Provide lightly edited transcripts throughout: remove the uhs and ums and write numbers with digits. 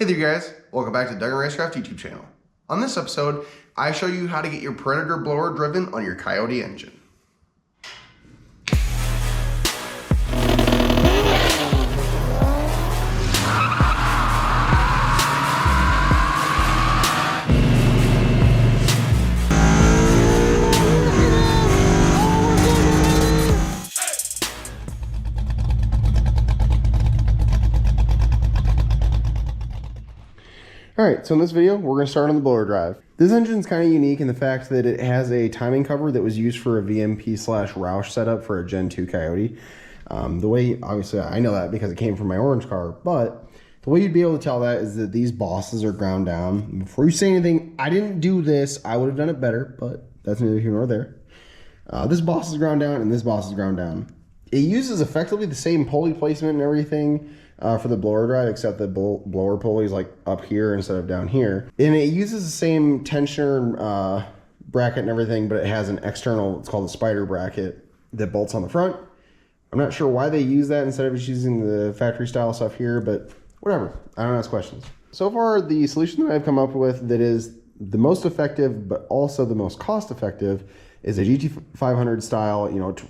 Hey there guys, welcome back to Doug and Racecraft YouTube channel. On this episode, I show you how to get your Predator blower driven on your COYOTE engine. Alright, so in this video, we're going to start on the blower drive. This engine is kind of unique in the fact that it has a timing cover that was used for a VMP/Roush setup for a Gen 2 COYOTE. The way, obviously I know that because it came from my orange car, but the way you'd be able to tell that is that these bosses are ground down. Before you say anything, I didn't do this, I would have done it better, but that's neither here nor there. This boss is ground down and this boss is ground down. It uses effectively the same pulley placement and everything for the blower drive, except the blower pulley is like up here instead of down here. And it uses the same tensioner bracket and everything, but it has an external, it's called a spider bracket that bolts on the front. I'm not sure why they use that instead of just using the factory style stuff here, but whatever, I don't ask questions. So far, the solution that I've come up with that is the most effective, but also the most cost effective is a GT500 style,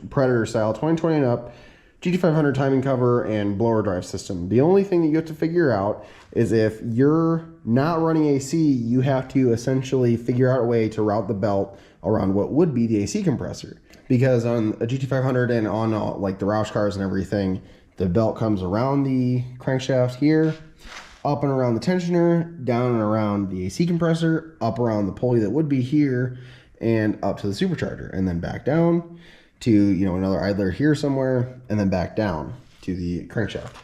Predator style, 2020 and up, GT500 timing cover and blower drive system. The only thing that you have to figure out is if you're not running AC, you have to essentially figure out a way to route the belt around what would be the AC compressor. Because on a GT500 and on like the Roush cars and everything, the belt comes around the crankshaft here, up and around the tensioner, down and around the AC compressor, up around the pulley that would be here, and up to the supercharger, and then back down to another idler here somewhere, and then back down to the crankshaft.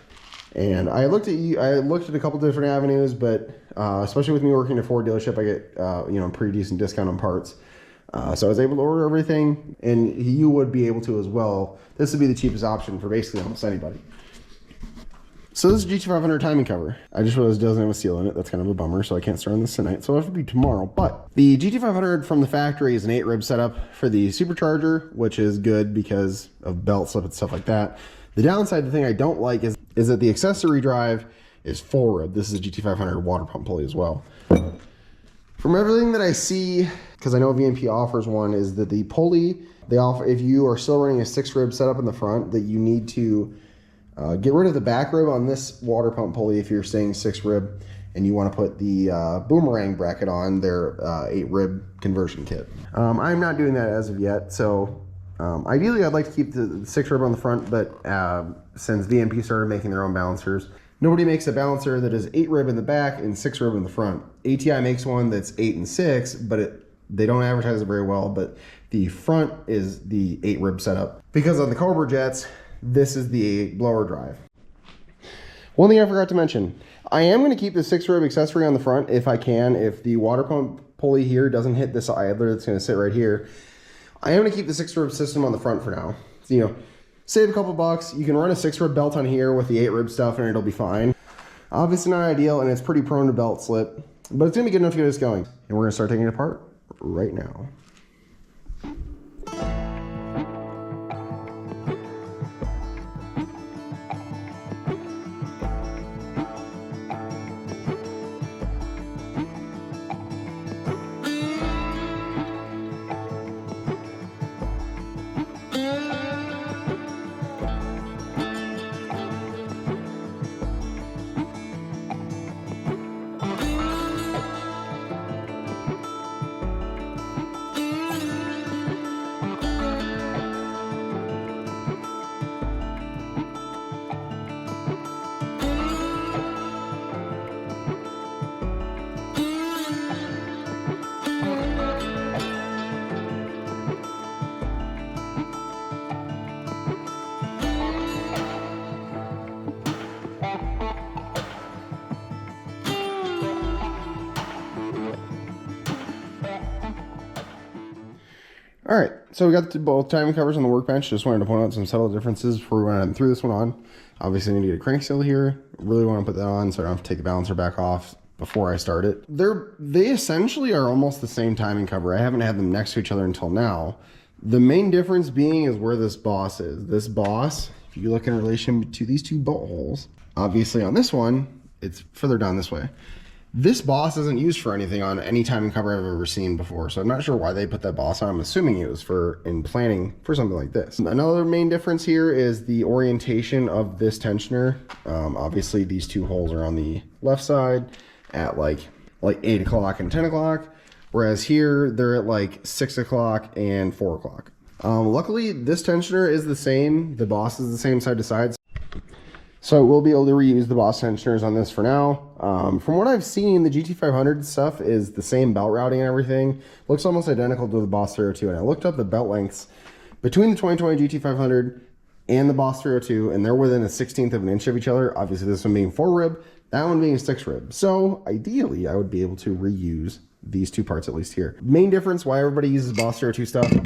And I looked at a couple different avenues, but especially with me working at a Ford dealership, I get pretty decent discount on parts. So I was able to order everything, and you would be able to as well. This would be the cheapest option for basically almost anybody. So this is GT500 timing cover. I just realized it doesn't have a seal in it. That's kind of a bummer, so I can't start on this tonight. So it'll have to be tomorrow. But the GT500 from the factory is an 8-rib setup for the supercharger, which is good because of belt slip and stuff like that. The downside, the thing I don't like is that the accessory drive is 4-rib. This is a GT500 water pump pulley as well. From everything that I see, because I know VMP offers one, is that the pulley, they offer, if you are still running a 6-rib setup in the front, that you need to get rid of the back rib on this water pump pulley if you're staying 6-rib and you want to put the boomerang bracket on their 8-rib conversion kit. I'm not doing that as of yet, so ideally I'd like to keep the 6-rib on the front, but since VMP started making their own balancers, nobody makes a balancer that is 8-rib in the back and 6-rib in the front. ATI makes one that's 8 and 6, but they don't advertise it very well, but the front is the 8-rib setup. Because on the Cobra jets, this is the blower drive. One thing I forgot to mention, I am going to keep the 6-rib accessory on the front if I can. If the water pump pulley here doesn't hit this idler that's going to sit right here, I am going to keep the 6-rib system on the front for now. So, save a couple bucks. You can run a 6-rib belt on here with the 8-rib stuff and it'll be fine. Obviously not ideal, and it's pretty prone to belt slip, but it's going to be good enough to get us going. And we're going to start taking it apart right now. All right, so we got both timing covers on the workbench. Just wanted to point out some subtle differences before we went through this one on. Obviously, I need to get a crank seal here. Really want to put that on so I don't have to take the balancer back off before I start it. They essentially are almost the same timing cover. I haven't had them next to each other until now. The main difference being is where this boss is. This boss, if you look in relation to these two bolt holes, obviously on this one, it's further down this way. This boss isn't used for anything on any timing cover I've ever seen before, so I'm not sure why they put that boss on. I'm assuming it was in planning for something like this. Another main difference here is the orientation of this tensioner. Obviously, these two holes are on the left side at like 8 o'clock and 10 o'clock, whereas here they're at like 6 o'clock and 4 o'clock. Luckily, this tensioner is the same. The boss is the same side to side. So we'll be able to reuse the boss tensioners on this for now. From what I've seen, the GT500 stuff is the same belt routing and everything. Looks almost identical to the Boss 302. And I looked up the belt lengths between the 2020 GT500 and the Boss 302, and they're within a 1/16 of an inch of each other. Obviously, this one being 4 rib, that one being a 6 rib. So ideally, I would be able to reuse these two parts at least here. Main difference why everybody uses Boss 302 stuff is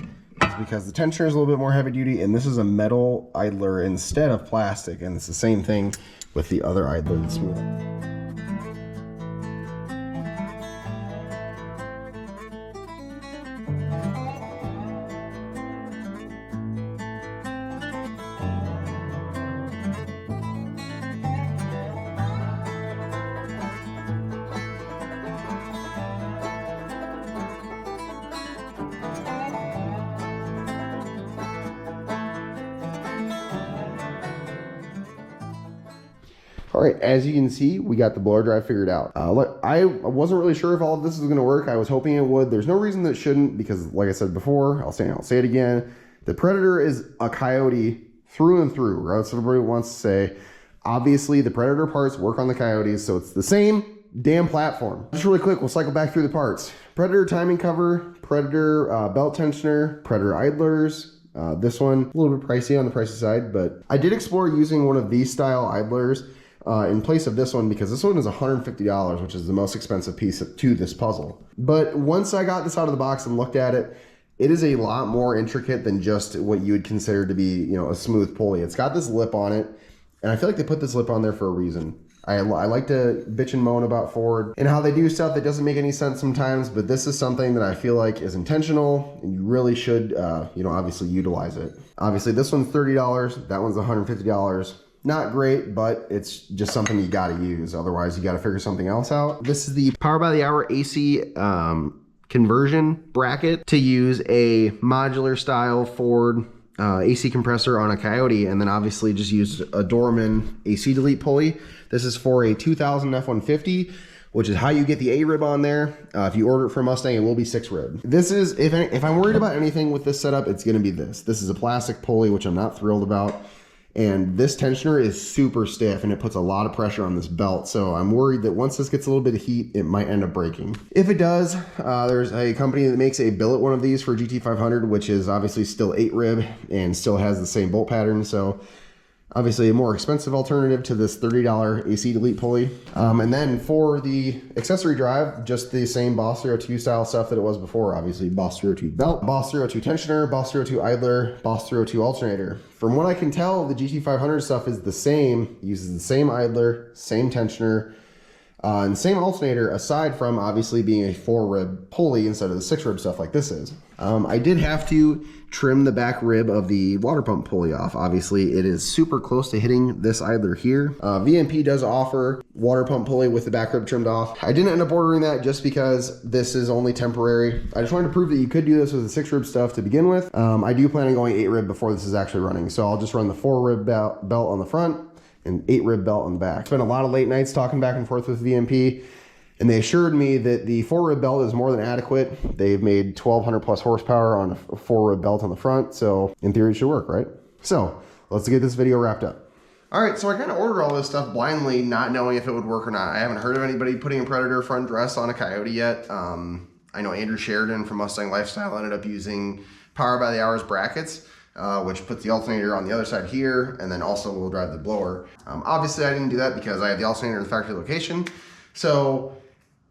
because the tensioner is a little bit more heavy duty, and this is a metal idler instead of plastic, and it's the same thing with the other idler that's smooth. All right, as you can see, we got the blower drive figured out. I wasn't really sure if all of this was gonna work. I was hoping it would. There's no reason that it shouldn't, because like I said before, I'll say it again, the Predator is a Coyote through and through, right? That's what everybody wants to say. Obviously, the Predator parts work on the Coyotes, so it's the same damn platform. Just really quick, we'll cycle back through the parts. Predator timing cover, Predator belt tensioner, Predator idlers. This one, a little bit pricey on the pricey side, but I did explore using one of these style idlers in place of this one, because this one is $150, which is the most expensive piece to this puzzle. But once I got this out of the box and looked at it, it is a lot more intricate than just what you would consider to be, you know, a smooth pulley. It's got this lip on it, and I feel like they put this lip on there for a reason. I like to bitch and moan about Ford and how they do stuff that doesn't make any sense sometimes, but this is something that I feel like is intentional, and you really should, you know, obviously utilize it. Obviously, this one's $30, that one's $150. Not great, but it's just something you gotta use. Otherwise, you gotta figure something else out. This is the power by the hour AC conversion bracket to use a modular style Ford AC compressor on a Coyote, and then obviously just use a Dorman AC delete pulley. This is for a 2000 F-150, which is how you get the A-rib on there. If you order it from Mustang, it will be 6 rib. This is, if I'm worried about anything with this setup, it's gonna be this. This is a plastic pulley, which I'm not thrilled about. And this tensioner is super stiff, and it puts a lot of pressure on this belt. So I'm worried that once this gets a little bit of heat, it might end up breaking. If it does, there's a company that makes a billet one of these for GT500, which is obviously still 8 rib and still has the same bolt pattern. So obviously a more expensive alternative to this $30 AC delete pulley. And then for the accessory drive, just the same Boss 302 style stuff that it was before. Obviously Boss 302 belt, Boss 302 tensioner, Boss 302 idler, Boss 302 alternator. From what I can tell, the GT500 stuff is the same, uses the same idler, same tensioner, and same alternator, aside from obviously being a 4 rib pulley instead of the 6 rib stuff like this is. I did have to trim the back rib of the water pump pulley off. Obviously, it is super close to hitting this idler here. VMP does offer water pump pulley with the back rib trimmed off. I didn't end up ordering that just because this is only temporary. I just wanted to prove that you could do this with the 6 rib stuff to begin with. I do plan on going 8 rib before this is actually running, so I'll just run the 4 rib belt on the front and 8 rib belt on the back. Spent a lot of late nights talking back and forth with VMP, and they assured me that the 4 rib belt is more than adequate. They've made 1200 plus horsepower on a 4 rib belt on the front, so in theory it should work, right? So let's get this video wrapped up. All right, so I kind of ordered all this stuff blindly, not knowing if it would work or not. I haven't heard of anybody putting a Predator front dress on a Coyote yet. I know Andrew Sheridan from Mustang Lifestyle ended up using Power by the Hours brackets, which puts the alternator on the other side here, and then also will drive the blower. Obviously, I didn't do that because I have the alternator in the factory location. So,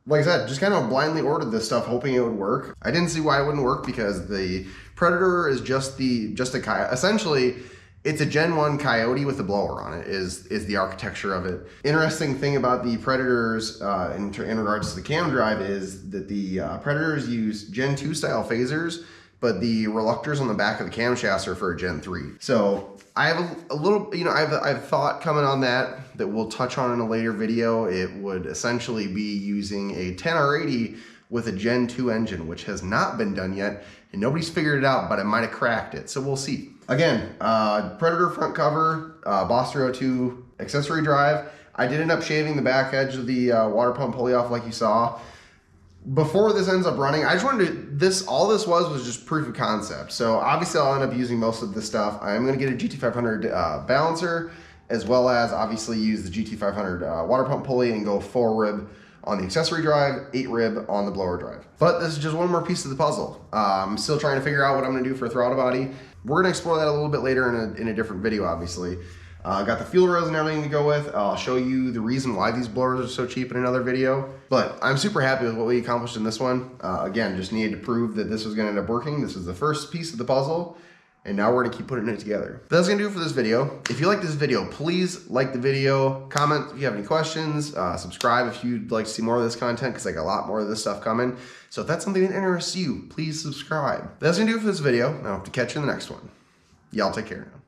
like I said, just kind of blindly ordered this stuff, hoping it would work. I didn't see why it wouldn't work because the Predator is just a Coyote. Essentially, it's a Gen 1 Coyote with a blower on it, is the architecture of it. Interesting thing about the Predators in regards to the cam drive is that the Predators use Gen 2 style phasers, but the reluctors on the back of the camshafts are for a Gen 3. So I have a little, you know, I have thought coming on that we'll touch on in a later video. It would essentially be using a 10R80 with a Gen 2 engine, which has not been done yet, and nobody's figured it out, but I might have cracked it, so we'll see. Again, Predator front cover, Boss 302 accessory drive. I did end up shaving the back edge of the water pump pulley off like you saw. Before this ends up running, I just wanted to, all this was just proof of concept. So obviously I'll end up using most of this stuff. I'm gonna get a GT500 balancer, as well as obviously use the GT500 water pump pulley and go 4 rib on the accessory drive, 8 rib on the blower drive. But this is just one more piece of the puzzle. I'm still trying to figure out what I'm gonna do for a throttle body. We're gonna explore that a little bit later in a different video, obviously. Got the fuel rails and everything to go with. I'll show you the reason why these blowers are so cheap in another video. But I'm super happy with what we accomplished in this one. Again, just needed to prove that this was gonna end up working. This is the first piece of the puzzle, and now we're gonna keep putting it together. That's gonna do it for this video. If you like this video, please like the video, comment if you have any questions, subscribe if you'd like to see more of this content, because I got a lot more of this stuff coming. So if that's something that interests you, please subscribe. That's gonna do it for this video. I'll have to catch you in the next one. Y'all take care now.